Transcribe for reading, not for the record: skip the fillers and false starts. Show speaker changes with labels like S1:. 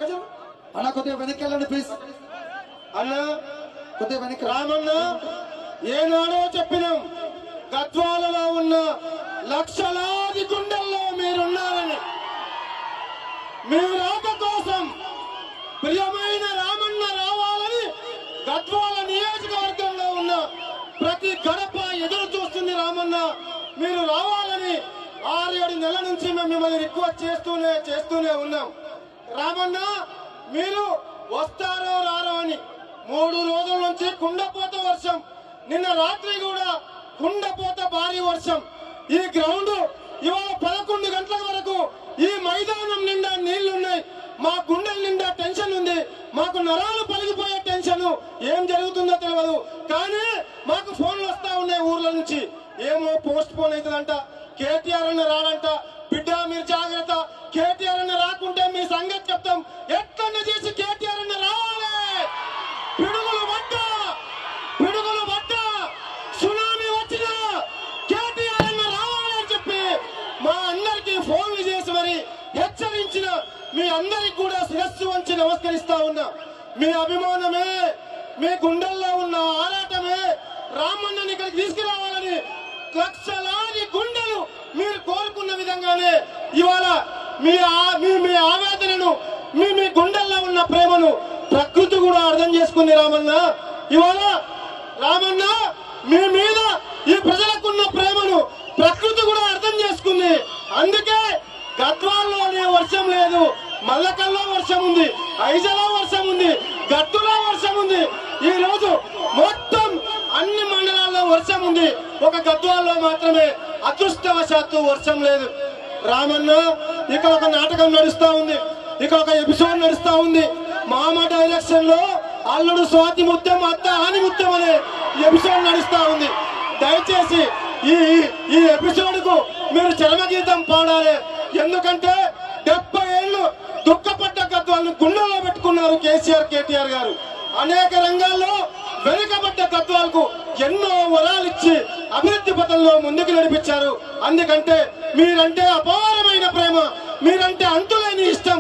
S1: అన్న కొద్దిగా వెనక్కి వెళ్ళండి ప్లీజ్.
S2: అన్న
S1: కొద్దిగా వెనక్కి.
S2: రామన్న ఏనాడో చెప్పినాం, గద్వాలలో ఉన్న లక్షలాది గుండెల్లో మీరున్నారని. మీ రాక కోసం ప్రియమైన రామన్న రావాలని గద్వాల నియోజకవర్గంలో ఉన్న ప్రతి గడప ఎదురు చూస్తుంది. రామన్న మీరు రావాలని 6-7 నెలల నుంచి మేము మిమ్మల్ని రిక్వెస్ట్ చేస్తూనే ఉన్నాం. రామన్న మీరు వస్తారో రారో అని 3 రోజుల నుంచి కుండపోత వర్షం, నిన్న రాత్రి కూడా కుండపోత భారీ వర్షం. ఈ గ్రౌండ్ ఇవాళ 11 గంటల వరకు ఈ మైదానం నిండా నీళ్లున్నాయి. మా గుండెల నిండా టెన్షన్ ఉంది. మాకు నరాలు పలిగిపోయే టెన్షన్. ఏం జరుగుతుందో తెలియదు. కానీ మాకు ఫోన్లు వస్తా ఉన్నాయి ఊర్ల నుంచి. ఏమో పోస్ట్ పోన్ అవుతుందంట, కేటీఆర్ అన్న రాడంట. బిడ్డ మీరు జాగ్రత్త, కేటీఆర్ అన్న రాకుంటే మీ సంగతి చెప్తాం. ఎట్లన్నా చేసి కేటీఆర్ అన్న రావాలి. పిడుగులు పడ్డ సునామీ వచ్చినా కేటీఆర్ అన్న రావాలి అని చెప్పి మా అందరికి ఫోన్లు చేసి మరి హెచ్చరించిన మీ అందరికి కూడా శిరస్సు వంచి నమస్కరిస్తా ఉన్నా. మీ అభిమానమే, మీ గుండెల్లో ఉన్న ఆరాటమే రామన్నని ఇక్కడికి తీసుకురావాలని లక్షలాది గుండెలు మీరు కోరుకున్న విధంగానే ఇవాళ మీ ఆవేదనను, మీ గుండెల్లో ఉన్న ప్రేమను ప్రకృతి కూడా అర్థం చేసుకుంది. రామన్న ఇవాళ రామన్న మీ మీద ఈ ప్రజలకున్న ప్రేమను ప్రకృతి కూడా అర్థం చేసుకుంది. అందుకే గద్వాల్లోనే వర్షం లేదు, మల్లకల్లో వర్షం ఉంది, ఐజలో వర్షం ఉంది, గట్టులో వర్షం ఉంది. ఈ రోజు మొత్తం అన్ని మండలాల్లో వర్షం ఉంది. ఒక గద్వాల్లో మాత్రమే అదృష్టవశాత్తు వర్షం లేదు. రామన్న ఇక్కడ ఒక నాటకం నడుస్తా ఉంది, ఇక్కడ ఒక ఎపిసోడ్ నడుస్తా ఉంది. మామ డైరెక్షన్ లో అల్లుడు స్వాతి ముత్యం, అత్త ఆని ముత్యం అనే ఎపిసోడ్ నడుస్తా ఉంది. దయచేసి ఈ ఎపిసోడ్ కు మీరు చరమగీతం పాడాలి. ఎందుకంటే 70 ఏళ్లు దుఃఖపడ్డ గద్వాలను గుండెల్లో పెట్టుకున్నారు కేటీఆర్ గారు. అనేక రంగాల్లో వెనుకబడ్డ గద్వాలకు ఎన్నో వరాలిచ్చి అభివృద్ధి పథంలో ముందుకు నడిపించారు. అందుకంటే మీరంటే అపారమైన ప్రేమ, మీరంటే అంతులేని ఇష్టం